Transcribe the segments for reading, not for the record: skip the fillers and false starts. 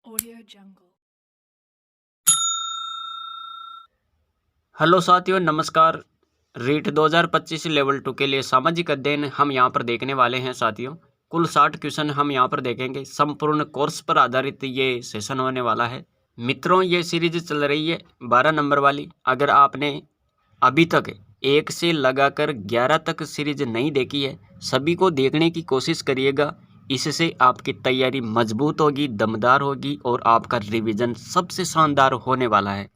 Audio Jungle। Hello साथियों, नमस्कार। REET 2025 level 2 के लिए सामाजिक अध्ययन हम यहाँ पर देखने वाले हैं साथियों। कुल 60 क्वेश्चन हम यहाँ पर देखेंगे। संपूर्ण कोर्स पर आधारित ये सेशन होने वाला है। मित्रों, ये सीरीज चल रही है 12 नंबर वाली। अगर आपने अभी तक 1 से लगाकर 11 तक सीरीज नहीं देखी है, सभी को देखने की कोशिश करिएगा। इससे आपकी तैयारी मजबूत होगी, दमदार होगी और आपका रिवीजन सबसे शानदार होने वाला है।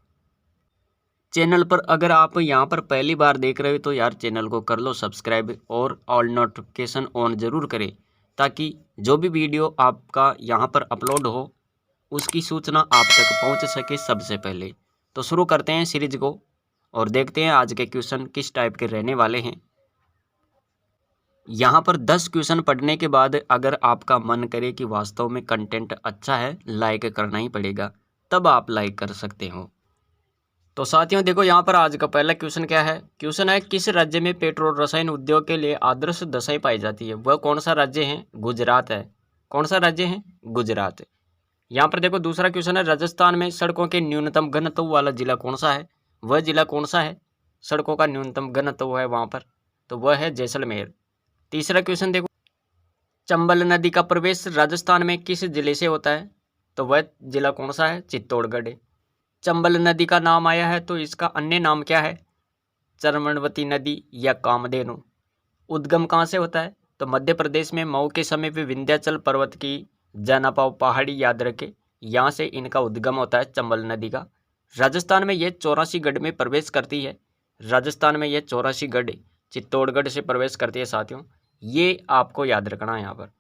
चैनल पर अगर आप यहाँ पर पहली बार देख रहे हो तो यार चैनल को कर लो सब्सक्राइब और ऑल नोटिफिकेशन ऑन ज़रूर करें, ताकि जो भी वीडियो आपका यहाँ पर अपलोड हो उसकी सूचना आप तक पहुँच सके सबसे पहले। तो शुरू करते हैं सीरीज को और देखते हैं आज के क्वेश्चन किस टाइप के रहने वाले हैं। यहाँ पर 10 क्वेश्चन पढ़ने के बाद अगर आपका मन करे कि वास्तव में कंटेंट अच्छा है, लाइक करना ही पड़ेगा, तब आप लाइक कर सकते हो। तो साथियों देखो, यहाँ पर आज का पहला क्वेश्चन क्या है। क्वेश्चन है, किस राज्य में पेट्रोल रसायन उद्योग के लिए आदर्श दशाएं पाई जाती है? वह कौन सा राज्य है? गुजरात है। कौन सा राज्य है? गुजरात। यहाँ पर देखो दूसरा क्वेश्चन है, राजस्थान में सड़कों के न्यूनतम घनत्व वाला जिला कौन सा है? वह जिला कौन सा है सड़कों का न्यूनतम घनत्व है वहाँ पर? तो वह है जैसलमेर। तीसरा क्वेश्चन देखो, चंबल नदी का प्रवेश राजस्थान में किस जिले से होता है? तो वह जिला कौन सा है? चित्तौड़गढ़। चंबल नदी का नाम आया है तो इसका अन्य नाम क्या है? चरमनवती नदी या कामधेनु। उद्गम कहाँ से होता है? तो मध्य प्रदेश में मऊ के समीप विंध्याचल पर्वत की जनापाव पहाड़ी याद रखे, यहाँ से इनका उद्गम होता है चंबल नदी का। राजस्थान में यह 84 गढ़ में प्रवेश करती है। राजस्थान में यह 84 गढ़ चित्तौड़गढ़ से प्रवेश करती है साथियों, ये आपको याद रखना है यहाँ पर।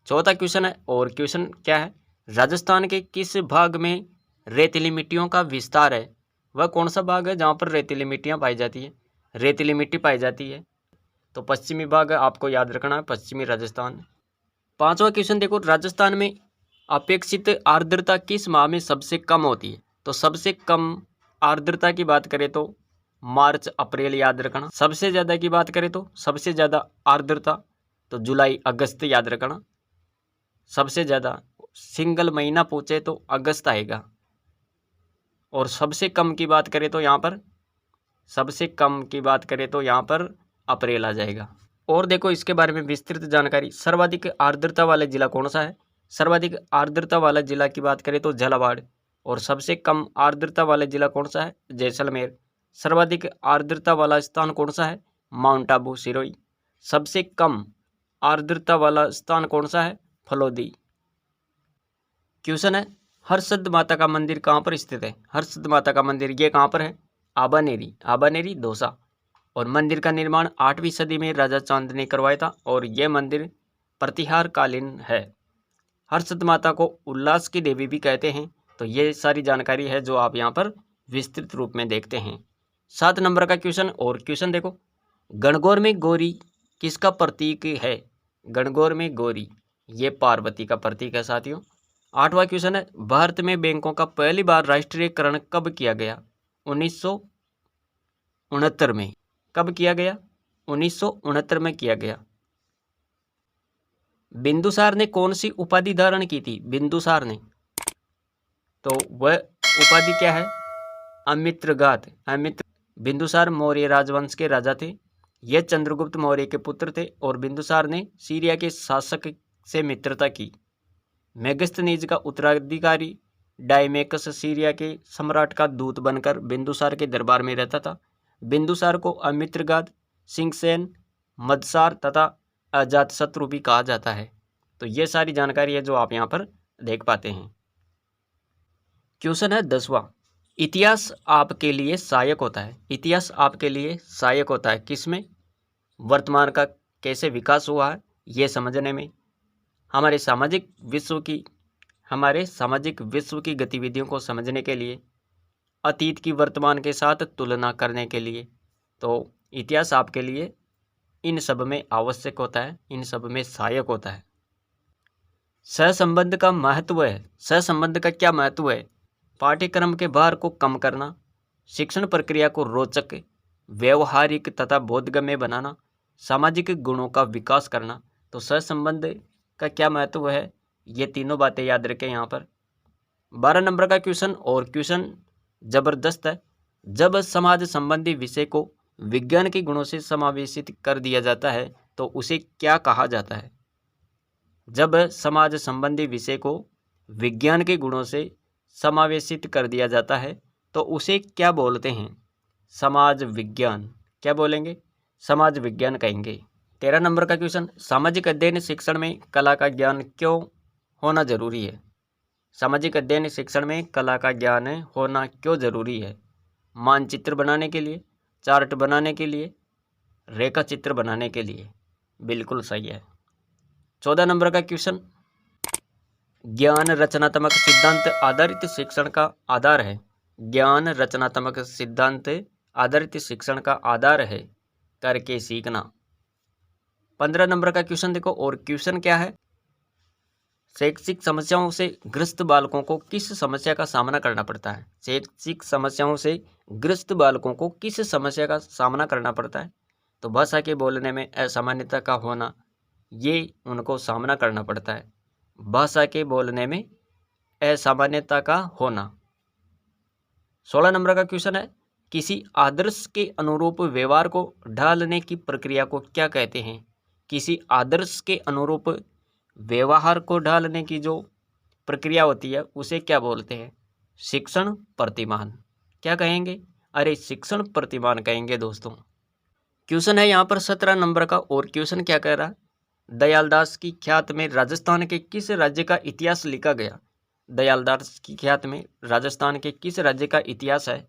चौथा क्वेश्चन है, और क्वेश्चन क्या है, राजस्थान के किस भाग में रेतीली मिट्टियों का विस्तार है? वह कौन सा भाग है जहाँ पर रेतीली मिट्टियाँ पाई जाती है? रेतीली मिट्टी पाई जाती है तो पश्चिमी भाग आपको याद रखना है, पश्चिमी राजस्थान। पांचवा क्वेश्चन देखो, राजस्थान में अपेक्षित आर्द्रता किस माह में सबसे कम होती है? तो सबसे कम आर्द्रता की बात करें तो मार्च अप्रैल याद रखना। सबसे ज़्यादा की बात करें तो सबसे ज़्यादा आर्द्रता तो जुलाई अगस्त याद रखना। सबसे ज़्यादा सिंगल महीना पूछे तो अगस्त आएगा। और सबसे कम की बात करें तो यहाँ पर अप्रैल आ जाएगा। और देखो इसके बारे में विस्तृत जानकारी, सर्वाधिक आर्द्रता वाला जिला कौन सा है? सर्वाधिक आर्द्रता वाला जिला की बात करें तो झालावाड़। और सबसे कम आर्द्रता वाला जिला कौन सा है? जैसलमेर। सर्वाधिक आर्द्रता वाला स्थान कौन सा है? माउंट आबू सिरोही। सबसे कम आर्द्रता वाला स्थान कौन सा है? फलोदी। क्वेश्चन है, हरसद माता का मंदिर कहाँ पर स्थित है? हरसद माता का मंदिर ये कहाँ पर है? आबानेरी दौसा। और मंदिर का निर्माण 8वीं सदी में राजा चांद ने करवाया था और यह मंदिर प्रतिहार कालीन है। हरसद माता को उल्लास की देवी भी कहते हैं। तो ये सारी जानकारी है जो आप यहाँ पर विस्तृत रूप में देखते हैं। 7 नंबर का क्वेश्चन, और क्वेश्चन देखो, गणगौर में गौरी किसका प्रतीक है? गणगौर में गौरी ये पार्वती का प्रतीक है साथियों। 8वां क्वेश्चन है, भारत में बैंकों का पहली बार राष्ट्रीयकरण कब किया गया? 1969 में। कब किया गया? 1969 में किया गया। बिंदुसार ने कौन सी उपाधि धारण की थी? बिंदुसार ने, तो वह उपाधि क्या है? अमित्रघात। बिंदुसार मौर्य राजवंश के राजा थे। यह चंद्रगुप्त मौर्य के पुत्र थे और बिंदुसार ने सीरिया के शासक से मित्रता की। मेगस्थनीज का उत्तराधिकारी डायमेकस सीरिया के सम्राट का दूत बनकर बिंदुसार के दरबार में रहता था। बिंदुसार को अमित्रघात, सिंहसेन, मदसार तथा अजातशत्रु भी कहा जाता है। तो ये सारी जानकारी है जो आप यहाँ पर देख पाते हैं। क्वेश्चन है 10वां, इतिहास आपके लिए सहायक होता है। इतिहास आपके लिए सहायक होता है किसमें? वर्तमान का कैसे विकास हुआ है ये समझने में, हमारे सामाजिक विश्व की गतिविधियों को समझने के लिए, अतीत की वर्तमान के साथ तुलना करने के लिए। तो इतिहास आपके लिए इन सब में आवश्यक होता है, इन सब में सहायक होता है। सहसंबंध का महत्व है। सहसंबंध का क्या महत्व है? पाठ्यक्रम के भार को कम करना, शिक्षण प्रक्रिया को रोचक, व्यवहारिक तथा बोधगम्य बनाना, सामाजिक गुणों का विकास करना। तो सहसंबंध का क्या महत्व है? ये तीनों बातें याद रखें यहाँ पर। 12 नंबर का क्वेश्चन, और क्वेश्चन जबरदस्त है। जब समाज संबंधी विषय को विज्ञान के गुणों से समावेशित कर दिया जाता है तो उसे क्या कहा जाता है? जब समाज संबंधी विषय को विज्ञान के गुणों से समावेशित कर दिया जाता है तो उसे क्या बोलते हैं? समाज विज्ञान। क्या बोलेंगे? समाज विज्ञान कहेंगे। 13 नंबर का क्वेश्चन, सामाजिक अध्ययन शिक्षण में कला का ज्ञान क्यों होना जरूरी है? सामाजिक अध्ययन शिक्षण में कला का ज्ञान होना क्यों जरूरी है? मानचित्र बनाने के लिए, चार्ट बनाने के लिए, रेखा चित्र बनाने के लिए। बिल्कुल सही है। 14 नंबर का क्वेश्चन, ज्ञान रचनात्मक सिद्धांत आधारित शिक्षण का आधार है। ज्ञान रचनात्मक सिद्धांत आधारित शिक्षण का आधार है। करके सीखना। 15 नंबर का क्वेश्चन देखो, और क्वेश्चन क्या है? शैक्षिक समस्याओं से ग्रस्त बालकों को किस समस्या का सामना करना पड़ता है? शैक्षिक समस्याओं से ग्रस्त बालकों को किस समस्या का सामना करना पड़ता है? तो भाषा के बोलने में असामान्यता का होना, ये उनको सामना करना पड़ता है। भाषा के बोलने में असामान्यता का होना। 16 नंबर का क्वेश्चन है, किसी आदर्श के अनुरूप व्यवहार को ढालने की प्रक्रिया को क्या कहते हैं? किसी आदर्श के अनुरूप व्यवहार को ढालने की जो प्रक्रिया होती है उसे क्या बोलते हैं? शिक्षण प्रतिमान। क्या कहेंगे? अरे शिक्षण प्रतिमान कहेंगे दोस्तों। क्वेश्चन है यहाँ पर 17 नंबर का, और क्वेश्चन क्या कह रहा है? दयालदास की ख्यात में राजस्थान के किस राज्य का इतिहास लिखा गया? दयालदास की ख्यात में राजस्थान के किस राज्य का इतिहास है?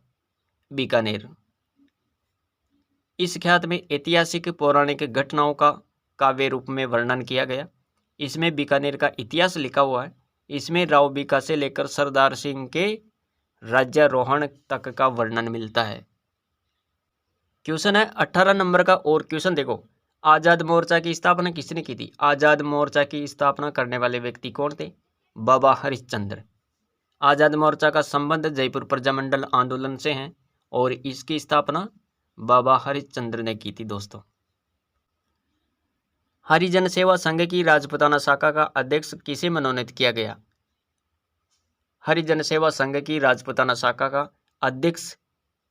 बीकानेर। इस ख्यात में ऐतिहासिक पौराणिक घटनाओं का काव्य रूप में वर्णन किया गया। इसमें बीकानेर का इतिहास लिखा हुआ है। इसमें राव बीका से लेकर सरदार सिंह के राज्यारोहण तक का वर्णन मिलता है। क्वेश्चन है 18 नंबर का, और क्वेश्चन देखो, आजाद मोर्चा की स्थापना किसने की थी? आजाद मोर्चा की स्थापना करने वाले व्यक्ति कौन थे? बाबा हरिश्चंद्र। आजाद मोर्चा का संबंध जयपुर प्रजामंडल आंदोलन से है और इसकी स्थापना बाबा हरिश्चंद्र ने की थी दोस्तों। हरिजन सेवा संघ की राजपुताना शाखा का अध्यक्ष किसे मनोनीत किया गया? हरिजन सेवा संघ की राजपुताना शाखा का अध्यक्ष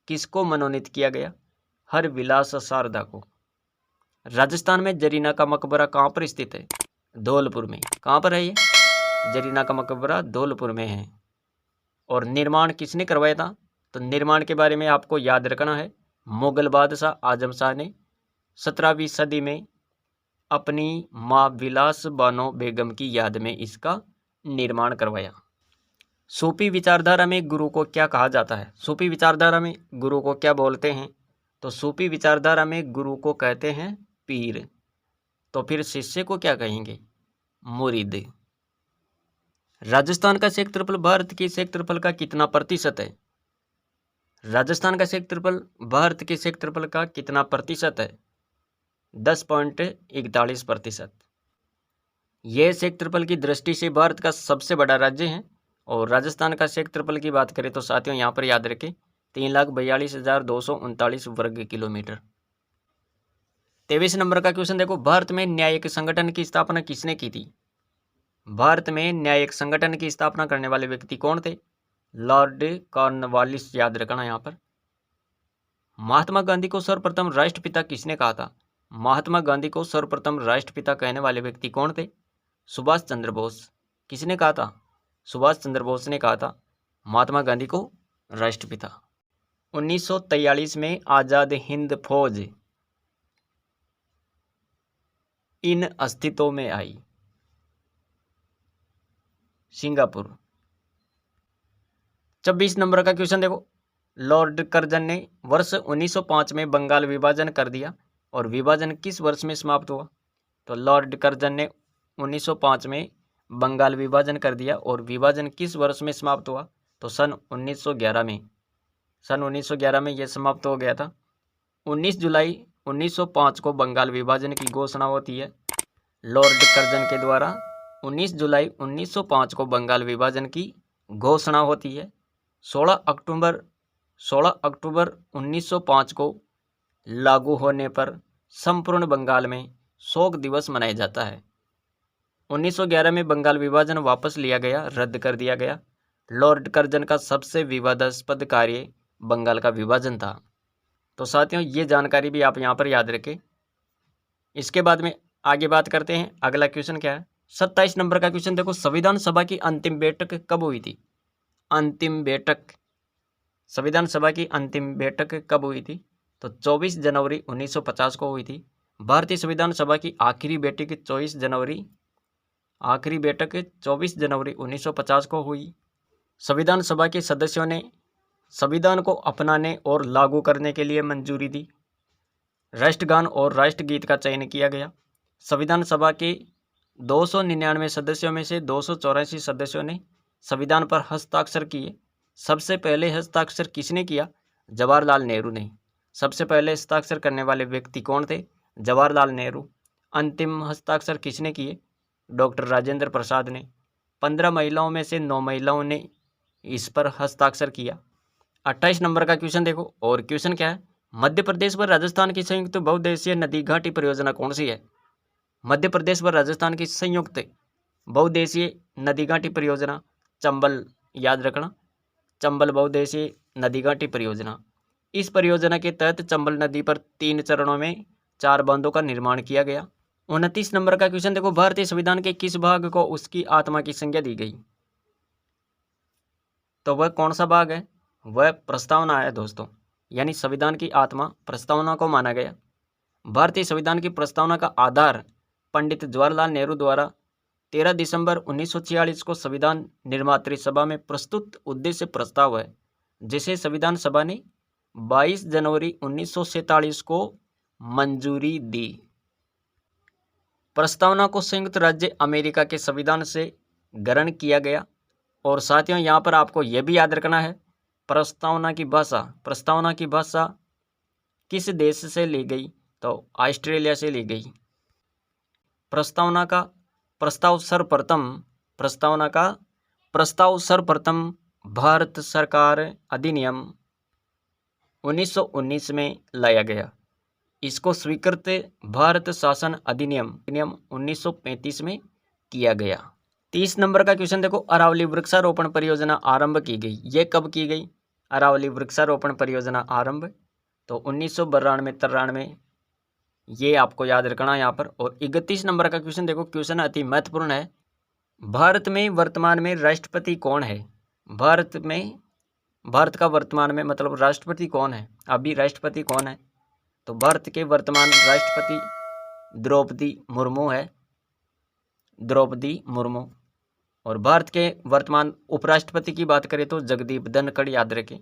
किसको मनोनीत किया गया? हरविलास शारदा को। राजस्थान में जरीना का मकबरा कहाँ पर स्थित है? धौलपुर में। कहाँ पर है ये? जरीना का मकबरा धौलपुर में है। और निर्माण किसने करवाया था? तो निर्माण के बारे में आपको याद रखना है, मुगल बादशाह आजम शाह ने 17वीं सदी में अपनी माँ विलास बानो बेगम की याद में इसका निर्माण करवाया। सूफी विचारधारा में गुरु को क्या कहा जाता है? सूफी विचारधारा में गुरु को क्या बोलते हैं? तो सूफी विचारधारा में गुरु को कहते हैं पीर। तो फिर शिष्य को क्या कहेंगे? मुरीद। राजस्थान का क्षेत्रफल भारत के क्षेत्रफल का कितना प्रतिशत है? राजस्थान का क्षेत्रफल भारत के क्षेत्रफल का कितना प्रतिशत है? 10.41%। यह क्षेत्रफल की दृष्टि से भारत का सबसे बड़ा राज्य है। और राजस्थान का क्षेत्रफल की बात करें तो साथियों यहाँ पर याद रखें 3,42,239 वर्ग किलोमीटर। 23 नंबर का क्वेश्चन देखो, भारत में न्यायिक संगठन की स्थापना किसने की थी? भारत में न्यायिक संगठन की स्थापना करने वाले व्यक्ति कौन थे? Lord Cornwallis. याद रखना यहाँ पर। महात्मा गांधी को सर्वप्रथम राष्ट्रपिता किसने कहा था? महात्मा गांधी को सर्वप्रथम राष्ट्रपिता कहने वाले व्यक्ति कौन थे? सुभाष चंद्र बोस। किसने कहा था? सुभाष चंद्र बोस ने कहा था महात्मा गांधी को राष्ट्रपिता। 1943 में आजाद हिंद फौज इन अस्तित्व में आई? सिंगापुर। 26 नंबर का क्वेश्चन देखो, लॉर्ड कर्जन ने वर्ष 1905 में बंगाल विभाजन कर दिया और विभाजन किस वर्ष में समाप्त हुआ? तो लॉर्ड कर्जन ने 1905 में बंगाल विभाजन कर दिया और विभाजन किस वर्ष में समाप्त हुआ? तो सन 1911 में। सन 1911 में यह समाप्त हो गया था। 19 जुलाई 1905 को बंगाल विभाजन की घोषणा होती है लॉर्ड कर्जन के द्वारा। 19 जुलाई 1905 को बंगाल विभाजन की घोषणा होती है। 16 अक्टूबर 1905 को लागू होने पर संपूर्ण बंगाल में शोक दिवस मनाया जाता है। 1911 में बंगाल विभाजन वापस लिया गया, रद्द कर दिया गया लॉर्ड कर्जन का सबसे विवादास्पद कार्य बंगाल का विभाजन था। तो साथियों ये जानकारी भी आप यहाँ पर याद रखें। इसके बाद में आगे बात करते हैं। अगला क्वेश्चन क्या है, 27 नंबर का क्वेश्चन देखो, संविधान सभा की अंतिम बैठक कब हुई थी? अंतिम बैठक, संविधान सभा की अंतिम बैठक कब हुई थी? तो 24 जनवरी 1950 को हुई थी। भारतीय संविधान सभा की आखिरी बैठक 24 जनवरी 1950 को हुई। संविधान सभा के सदस्यों ने संविधान को अपनाने और लागू करने के लिए मंजूरी दी। राष्ट्रगान और राष्ट्रगीत का चयन किया गया। संविधान सभा के 299 सदस्यों में से 284 सदस्यों ने संविधान पर हस्ताक्षर किए। सबसे पहले हस्ताक्षर किसने किया? जवाहरलाल नेहरू ने। सबसे पहले हस्ताक्षर करने वाले व्यक्ति कौन थे? जवाहरलाल नेहरू। अंतिम हस्ताक्षर किसने किए? डॉक्टर राजेंद्र प्रसाद ने। 15 महिलाओं में से 9 महिलाओं ने इस पर हस्ताक्षर किया। 28 नंबर का क्वेश्चन देखो, और क्वेश्चन क्या है, मध्य प्रदेश व राजस्थान की संयुक्त बहुउद्देशीय नदी घाटी परियोजना कौन सी है? मध्य प्रदेश व राजस्थान की संयुक्त बहुउद्देशीय नदी घाटी परियोजना चंबल, याद रखना, चंबल बहुउद्देशीय नदी घाटी परियोजना। इस परियोजना के तहत चंबल नदी पर 3 चरणों में 4 बांधों का निर्माण किया गया। 29 नंबर का क्वेश्चन देखो, भारतीय संविधान के किस भाग को उसकी आत्मा की संज्ञा दी गई? तो वह कौन सा भाग है? वह प्रस्तावना है दोस्तों, यानी संविधान की आत्मा प्रस्तावना को माना गया। भारतीय संविधान की प्रस्तावना का आधार पंडित जवाहरलाल नेहरू द्वारा 13 दिसंबर 1946 को संविधान निर्मात्री सभा में प्रस्तुत उद्देश्य प्रस्ताव है, जिसे संविधान सभा ने 22 जनवरी 1947 को मंजूरी दी। प्रस्तावना को संयुक्त राज्य अमेरिका के संविधान से ग्रहण किया गया। और साथियों यहाँ पर आपको यह भी याद रखना है, प्रस्तावना की भाषा किस देश से ली गई? तो ऑस्ट्रेलिया से ली गई। प्रस्तावना का प्रस्ताव सर्वप्रथम भारत सरकार अधिनियम 1919 में लाया गया। इसको स्वीकृत भारत शासन अधिनियम 1935 में किया गया। 30 नंबर का क्वेश्चन देखो, अरावली वृक्षारोपण परियोजना आरंभ की गई। ये कब की गई? अरावली वृक्षारोपण परियोजना आरंभ तो 1992-93 ये आपको याद रखना यहाँ पर। और 31 नंबर का क्वेश्चन देखो, क्वेश्चन अति महत्वपूर्ण है। भारत में वर्तमान में राष्ट्रपति कौन है? भारत का वर्तमान में मतलब राष्ट्रपति कौन है? अभी राष्ट्रपति कौन है? तो भारत के वर्तमान राष्ट्रपति द्रौपदी मुर्मू है, द्रौपदी मुर्मू। और भारत के वर्तमान उपराष्ट्रपति की बात करें तो जगदीप धनखड़, याद रखें।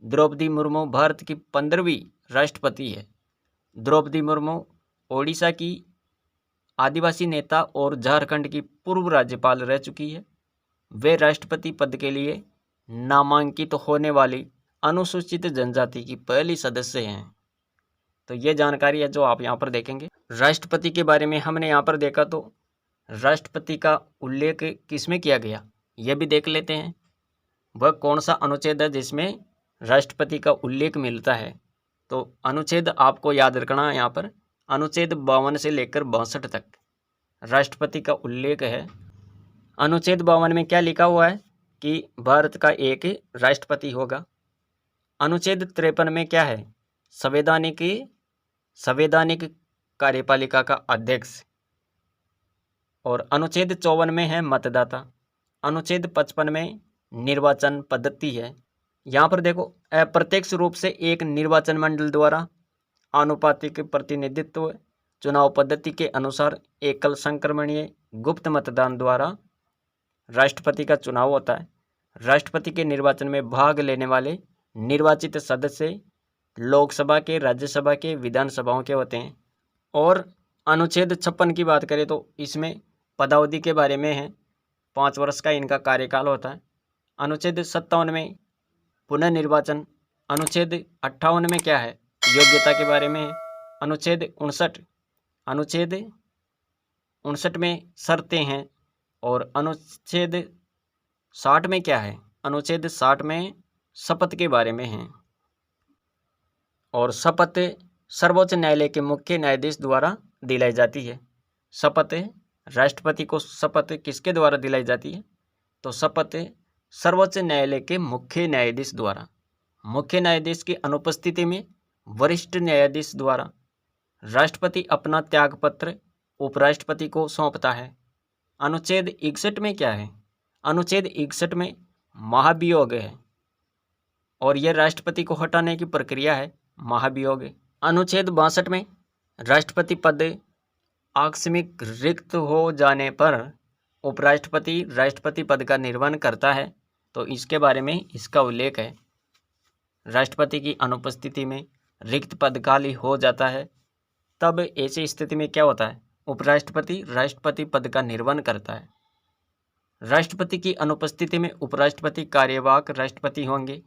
द्रौपदी मुर्मू भारत की 15वीं राष्ट्रपति है। द्रौपदी मुर्मू ओडिशा की आदिवासी नेता और झारखंड की पूर्व राज्यपाल रह चुकी है। वे राष्ट्रपति पद के लिए नामांकित होने वाली अनुसूचित जनजाति की पहली सदस्य हैं। तो ये जानकारी है जो आप यहाँ पर देखेंगे। राष्ट्रपति के बारे में हमने यहाँ पर देखा, तो राष्ट्रपति का उल्लेख किसमें किया गया यह भी देख लेते हैं। वह कौन सा अनुच्छेद है जिसमें राष्ट्रपति का उल्लेख मिलता है? तो अनुच्छेद आपको याद रखना है यहाँ पर, अनुच्छेद 52 से लेकर 62 तक राष्ट्रपति का उल्लेख है। अनुच्छेद 52 में क्या लिखा हुआ है कि भारत का एक राष्ट्रपति होगा। अनुच्छेद 53 में क्या है? संवैधानिक कार्यपालिका का अध्यक्ष। और अनुच्छेद 54 में है मतदाता। अनुच्छेद 55 में निर्वाचन पद्धति है। यहाँ पर देखो, अप्रत्यक्ष रूप से एक निर्वाचन मंडल द्वारा आनुपातिक प्रतिनिधित्व, चुनाव पद्धति के अनुसार एकल संक्रमणीय गुप्त मतदान द्वारा राष्ट्रपति का चुनाव होता है। राष्ट्रपति के निर्वाचन में भाग लेने वाले निर्वाचित सदस्य लोकसभा के, राज्यसभा के, विधानसभाओं के होते हैं। और अनुच्छेद 56 की बात करें तो इसमें पदावधि के बारे में है, 5 वर्ष का इनका कार्यकाल होता है। अनुच्छेद 57 में पुनर्निर्वाचन। अनुच्छेद 58 में क्या है? योग्यता के बारे में है। अनुच्छेद 59 में शर्तें हैं। और अनुच्छेद 60 में क्या है? अनुच्छेद 60 में शपथ के बारे में है। और शपथ सर्वोच्च न्यायालय के मुख्य न्यायाधीश द्वारा दिलाई जाती है। शपथ राष्ट्रपति को शपथ किसके द्वारा दिलाई जाती है? तो शपथ सर्वोच्च न्यायालय के मुख्य न्यायाधीश द्वारा। मुख्य न्यायाधीश की अनुपस्थिति में वरिष्ठ न्यायाधीश द्वारा। राष्ट्रपति अपना त्यागपत्र उपराष्ट्रपति को सौंपता है। अनुच्छेद 61 में क्या है? अनुच्छेद 61 में महाभियोग है और यह राष्ट्रपति को हटाने की प्रक्रिया है, महाभियोग। अनुच्छेद 62 में राष्ट्रपति पद आकस्मिक रिक्त हो जाने पर उपराष्ट्रपति राष्ट्रपति पद का निर्वहन करता है, तो इसके बारे में इसका उल्लेख है। राष्ट्रपति की अनुपस्थिति में रिक्त पद खाली हो जाता है, तब ऐसी स्थिति में क्या होता है? उपराष्ट्रपति राष्ट्रपति पद का निर्वहन करता है। राष्ट्रपति की अनुपस्थिति में उपराष्ट्रपति कार्यवाहक राष्ट्रपति होंगे,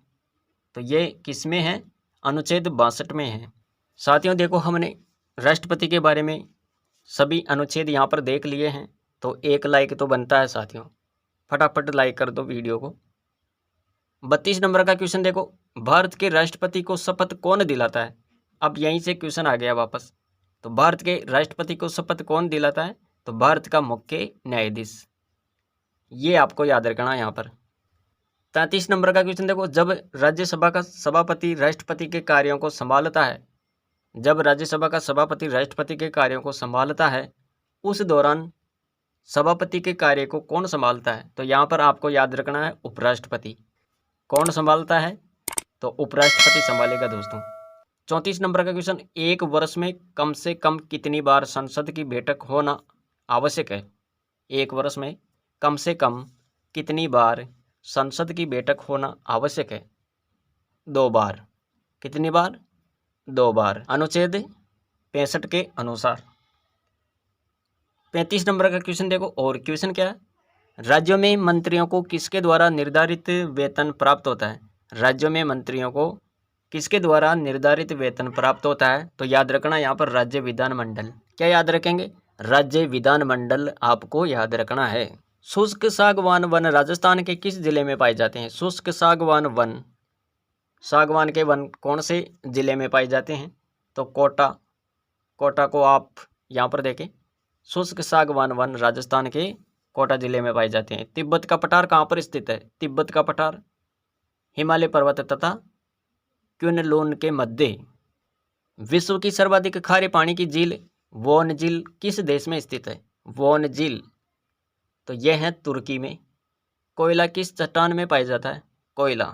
तो ये किस में है? अनुच्छेद 62 में है। साथियों देखो, हमने राष्ट्रपति के बारे में सभी अनुच्छेद यहाँ पर देख लिए हैं, तो एक लाइक तो बनता है साथियों, फटाफट लाइक कर दो वीडियो को। 32 नंबर का क्वेश्चन देखो, भारत के राष्ट्रपति को शपथ कौन दिलाता है? अब यहीं से क्वेश्चन आ गया वापस। तो भारत के राष्ट्रपति को शपथ कौन दिलाता है? तो भारत का मुख्य न्यायाधीश। ये आपको याद रखना है यहाँ पर। 33 नंबर का क्वेश्चन देखो, जब राज्यसभा का सभापति राष्ट्रपति के कार्यों को संभालता है, जब राज्यसभा का सभापति राष्ट्रपति के कार्यों को संभालता है, उस दौरान सभापति के कार्य को कौन संभालता है? तो यहाँ पर आपको याद रखना है उपराष्ट्रपति। कौन संभालता है? तो उपराष्ट्रपति संभालेगा दोस्तों। 34 नंबर का क्वेश्चन, एक वर्ष में कम से कम कितनी बार संसद की बैठक होना आवश्यक है? एक वर्ष में कम से कम कितनी बार संसद की बैठक होना आवश्यक है? 2 बार। कितनी बार? 2 बार, अनुच्छेद 65 के अनुसार। 35 नंबर का क्वेश्चन देखो, और क्वेश्चन क्या है? राज्यों में मंत्रियों को किसके द्वारा निर्धारित वेतन प्राप्त होता है? राज्यों में मंत्रियों को किसके द्वारा निर्धारित वेतन प्राप्त होता है? तो याद रखना यहाँ पर राज्य विधानमंडल। क्या याद रखेंगे? राज्य विधानमंडल आपको याद रखना है। शुष्क सागवान वन राजस्थान के किस जिले में पाए जाते हैं? शुष्क सागवान वन, सागवान के वन कौन से जिले में पाए जाते हैं? तो कोटा। कोटा को आप यहाँ पर देखें, शुष्क सागवान वन राजस्थान के कोटा जिले में पाए जाते हैं। तिब्बत का पठार कहाँ पर स्थित है? तिब्बत का पठार हिमालय पर्वत तथा क्विनलून के मध्य। विश्व की सर्वाधिक खारे पानी की झील वोन झील किस देश में स्थित है? वोन झील, तो यह है तुर्की में। कोयला किस चट्टान में पाया जाता है? कोयला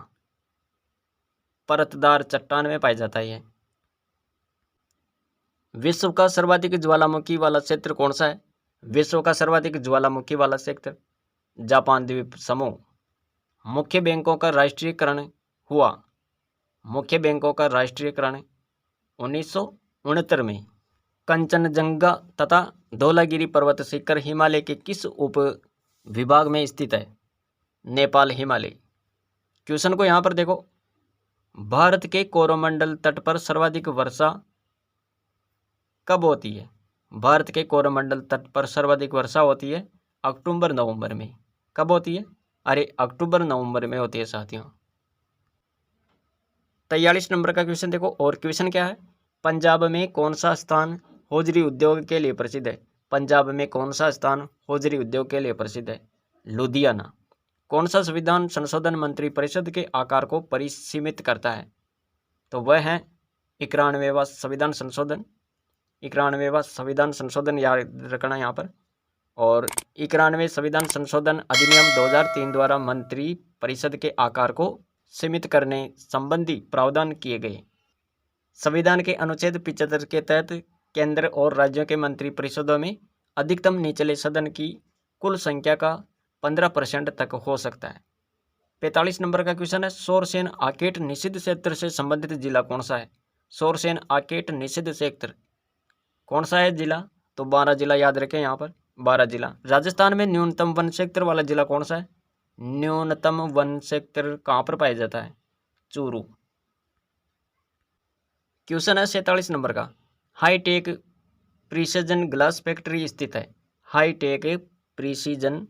परतदार चट्टान में पाया जाता है। विश्व का सर्वाधिक ज्वालामुखी वाला क्षेत्र कौन सा है? विश्व का सर्वाधिक ज्वालामुखी वाला क्षेत्र जापान द्वीप समूह। मुख्य बैंकों का राष्ट्रीयकरण हुआ। मुख्य बैंकों का राष्ट्रीयकरण 1969 में। कंचनजंगा तथा धौलागिरी पर्वत शिखर हिमालय के किस उप विभाग में स्थित है? नेपाल हिमालय। क्वेश्चन को यहाँ पर देखो, भारत के कोरोमंडल तट पर सर्वाधिक वर्षा कब होती है? भारत के कोरोमंडल तट पर सर्वाधिक वर्षा होती है अक्टूबर नवंबर में। कब होती है? अरे अक्टूबर नवंबर में होती है साथियों। 43 नंबर का क्वेश्चन देखो, और क्वेश्चन क्या है? पंजाब में कौन सा स्थान होजरी उद्योग के लिए प्रसिद्ध है? पंजाब में कौन सा स्थान होजरी उद्योग के लिए प्रसिद्ध है? लुधियाना। कौन सा संविधान संशोधन मंत्री परिषद के आकार को परिसीमित करता है? तो वह है 91वां संविधान संशोधन। 91वां संविधान संशोधन याद रखना यहाँ पर। और 91वें संविधान संशोधन अधिनियम 2003 द्वारा मंत्री परिषद के आकार को सीमित करने संबंधी प्रावधान किए गए। संविधान के अनुच्छेद 75 के तहत केंद्र और राज्यों के मंत्री परिषदों में अधिकतम निचले सदन की कुल संख्या का 15% तक हो सकता है। 45 नंबर का क्वेश्चन है, शोरसेन आकेट निषिद्ध क्षेत्र से संबंधित जिला कौन सा है? शोरसेन आकेट निषिद्ध क्षेत्र कौन सा है जिला? तो 12 जिला याद रखें यहाँ पर, 12 जिला। राजस्थान में न्यूनतम वन क्षेत्र वाला जिला कौन सा है? न्यूनतम वन क्षेत्र कहाँ पर पाया जाता है? चूरू। क्वेश्चन है 47 नंबर का, हाईटेक प्रिसीजन ग्लास फैक्ट्री स्थित है। हाईटेक प्रिसीजन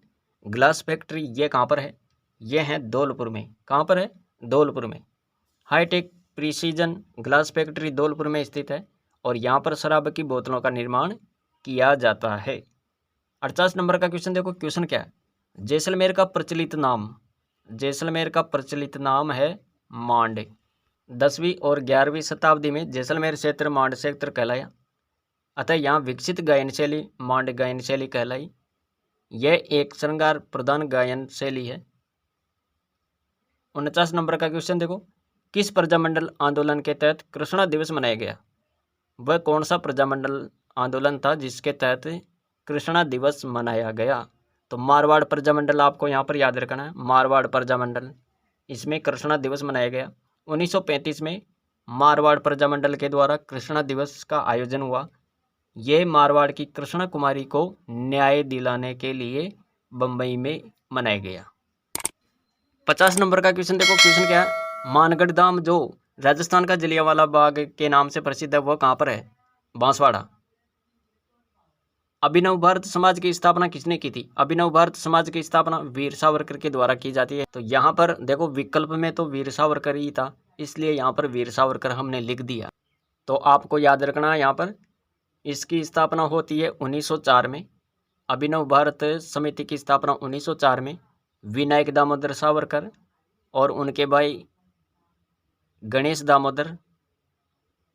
ग्लास फैक्ट्री ये कहाँ पर है? ये है धौलपुर में। कहाँ पर है? धौलपुर में। Hi tech precision glass factory Dholpur में स्थित है और यहाँ पर शराब की बोतलों का निर्माण किया जाता है। 48 नंबर का क्वेश्चन देखो, क्वेश्चन क्या है? जैसलमेर का प्रचलित नाम, जैसलमेर का प्रचलित नाम है मांड। 10वीं और 11वीं शताब्दी में जैसलमेर क्षेत्र मांड क्षेत्र कहलाया, अतः यहाँ विकसित गायन शैली मांड गायन शैली कहलाई। यह एक श्रृंगार प्रधान गायन शैली है। 49 नंबर का क्वेश्चन देखो, किस प्रजामंडल आंदोलन के तहत कृष्णा दिवस मनाया गया? वह कौन सा प्रजामंडल आंदोलन था जिसके तहत कृष्णा दिवस मनाया गया? तो मारवाड़ प्रजामंडल आपको यहाँ पर याद रखना है, मारवाड़ प्रजामंडल, इसमें कृष्णा दिवस मनाया गया। 1935 में मारवाड़ प्रजामंडल के द्वारा कृष्णा दिवस का आयोजन हुआ। ये मारवाड़ की कृष्णा कुमारी को न्याय दिलाने के लिए बम्बई में मनाया गया। 50 नंबर का क्वेश्चन देखो, क्वेश्चन क्या है? मानगढ़ धाम जो राजस्थान का जलियांवाला बाग के नाम से प्रसिद्ध है, वह कहाँ पर है? बांसवाड़ा। अभिनव भारत समाज की स्थापना किसने की थी? अभिनव भारत समाज की स्थापना वीर सावरकर के द्वारा की जाती है। तो यहाँ पर देखो विकल्प में तो वीर सावरकर ही था, इसलिए यहाँ पर वीर सावरकर हमने लिख दिया। तो आपको याद रखना है यहाँ पर इसकी स्थापना होती है 1904 में। अभिनव भारत समिति की स्थापना 1904 में विनायक दामोदर सावरकर और उनके भाई गणेश दामोदर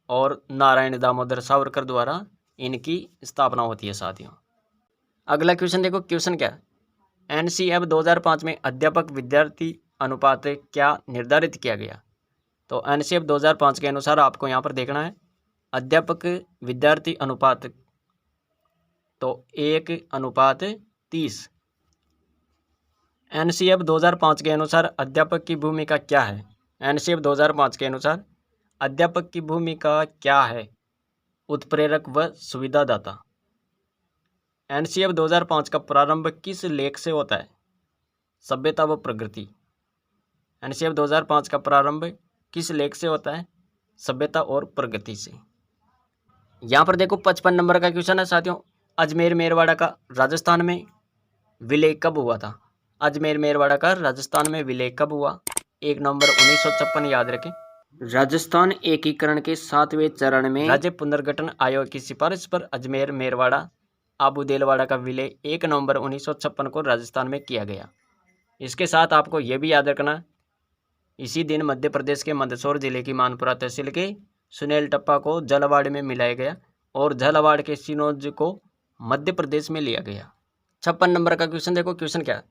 और नारायण दामोदर सावरकर द्वारा इनकी स्थापना होती है साथियों। अगला क्वेश्चन देखो, क्वेश्चन क्या है? एनसीएफ 2005 में अध्यापक विद्यार्थी अनुपात क्या निर्धारित किया गया? तो एनसीएफ 2005 के अनुसार आपको यहाँ पर देखना है अध्यापक विद्यार्थी अनुपात, तो 1:30। एनसीएफ 2005 के अनुसार अध्यापक की भूमिका क्या है? एनसीएफ 2005 के अनुसार अध्यापक की भूमिका क्या है? उत्प्रेरक व सुविधादाता। एनसीएफ 2005 का प्रारंभ किस लेख से होता है? सभ्यता व प्रगति। एनसीएफ 2005 का प्रारंभ किस लेख से होता है? सभ्यता और प्रगति से। यहाँ पर देखो 55 नंबर का क्वेश्चन है साथियों, अजमेर मेरवाड़ा का राजस्थान में विलय कब हुआ था? अजमेर मेरवाड़ा का राजस्थान में विलय कब हुआ? 1 नवंबर 1956 याद रखें। राजस्थान एकीकरण के 7वें चरण में राज्य पुनर्गठन आयोग की सिफारिश पर अजमेर मेरवाड़ा आबू देलवाड़ा का विलय 1 नवंबर 1956 को राजस्थान में किया गया। इसके साथ आपको यह भी याद रखना, इसी दिन मध्य प्रदेश के मंदसौर जिले की मानपुरा तहसील के सुनेल टप्पा को झालावाड़ में मिलाया गया और झालावाड़ के सिनोज को मध्य प्रदेश में लिया गया। 56 नंबर का क्वेश्चन देखो, क्वेश्चन क्या?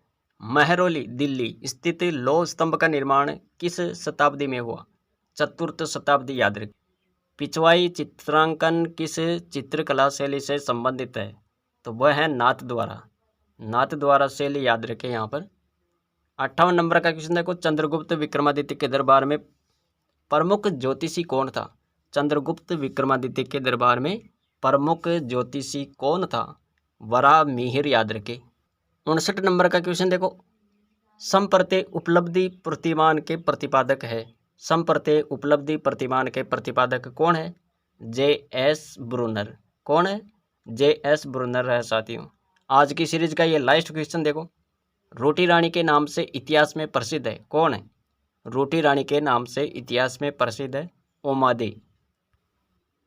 महरौली दिल्ली स्थित लौह स्तंभ का निर्माण किस शताब्दी में हुआ? चतुर्थ शताब्दी याद रखें। पिछवाई चित्रांकन किस चित्रकला शैली से संबंधित है? तो वह है नाथ द्वारा, नाथ द्वारा शैली याद रखें यहाँ पर। 58 नंबर का क्वेश्चन देखो, चंद्रगुप्त विक्रमादित्य के दरबार में प्रमुख ज्योतिषी कौन था? चंद्रगुप्त विक्रमादित्य के दरबार में प्रमुख ज्योतिषी कौन था? वराहमिहिर याद रखें। 59 नंबर का क्वेश्चन देखो, संप्रत्यय उपलब्धि प्रतिमान के प्रतिपादक है। संप्रत्यय उपलब्धि प्रतिमान के प्रतिपादक कौन है? जे.एस. ब्रूनर। कौन है? जे.एस. ब्रूनर है साथियों। आज की सीरीज का ये लास्ट क्वेश्चन देखो, रोटी रानी के नाम से इतिहास में प्रसिद्ध है, कौन है? रोटी रानी के नाम से इतिहास में प्रसिद्ध है ओमादे।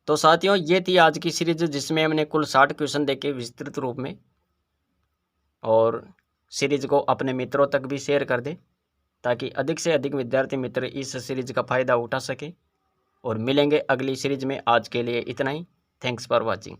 तो साथियों ये थी आज की सीरीज जिसमें हमने कुल 60 क्वेश्चन देखे विस्तृत रूप में, और सीरीज को अपने मित्रों तक भी शेयर कर दें ताकि अधिक से अधिक विद्यार्थी मित्र इस सीरीज का फ़ायदा उठा सके। और मिलेंगे अगली सीरीज में, आज के लिए इतना ही। Thanks for watching.